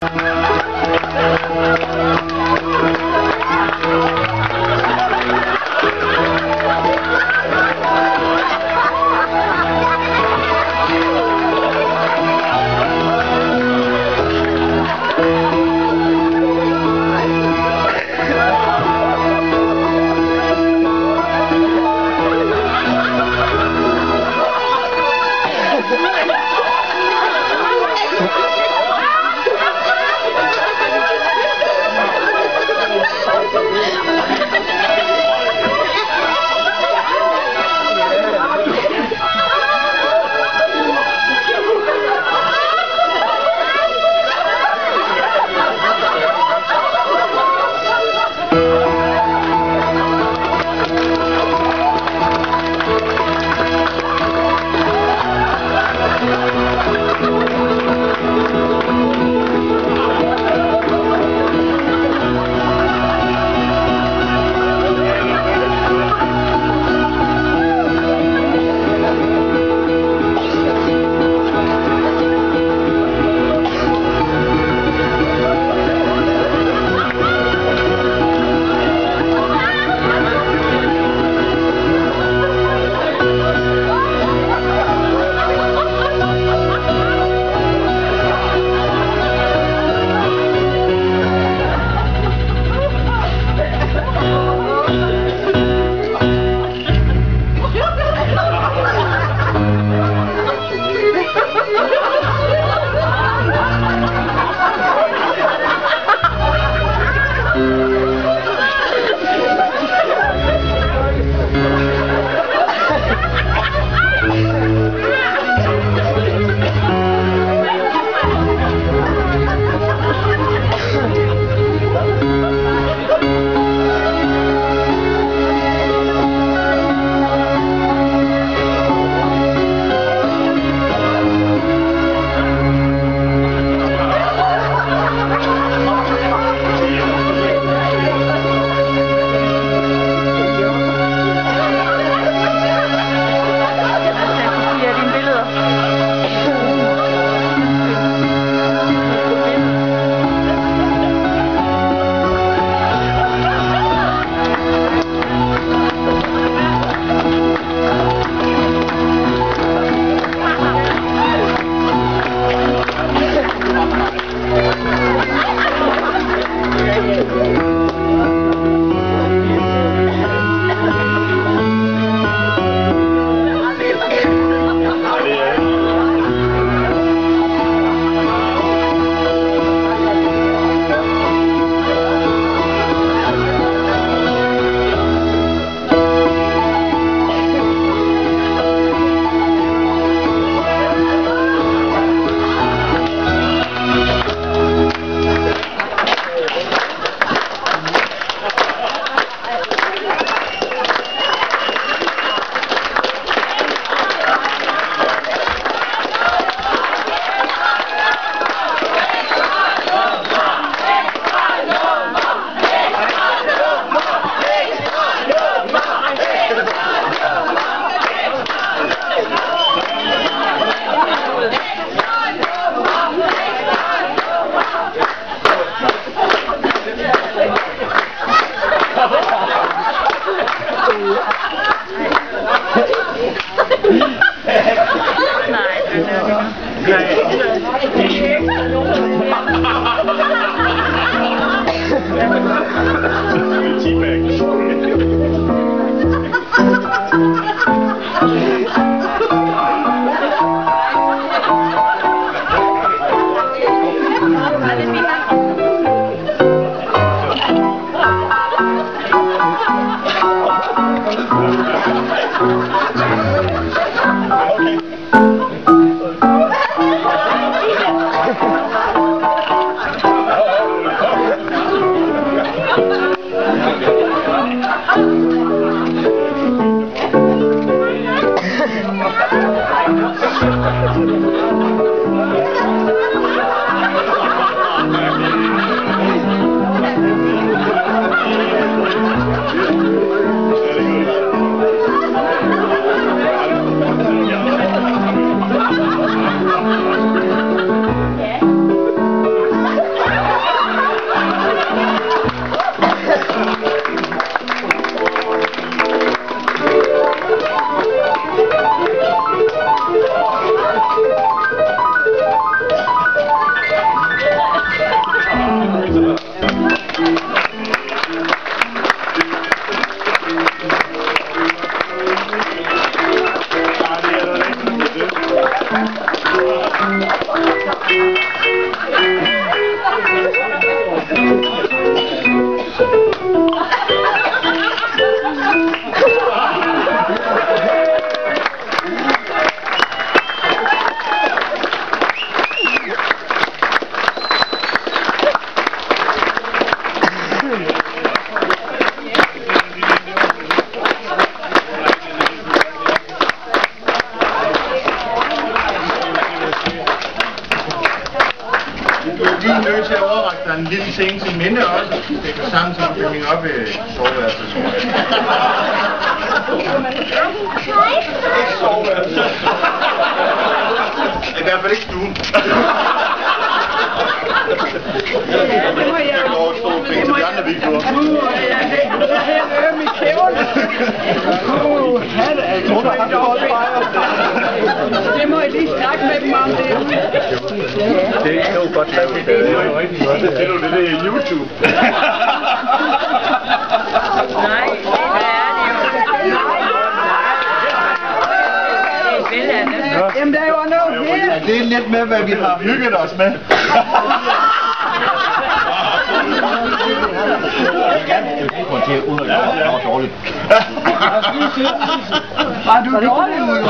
မ til at overrække dig en lille ting til minde også. Det kan sammen, som du kan hænge op i soveværelset. Ikke soveværelset. I hvert fald ikke stuen. Det må jeg lov at stå og finde til de andre videoer. Jeg har øm i kæverne. Det må I lige snakke med dem om det. Det er jo godt lavet. Det er jo rigtig godt. Det er jo det i YouTube. Nej, det er det jo. Jamen, der er jo noget her. Ja, det er lidt med, hvad vi har hygget os med. Til ud og lave dårligt. Var du dårlig ud?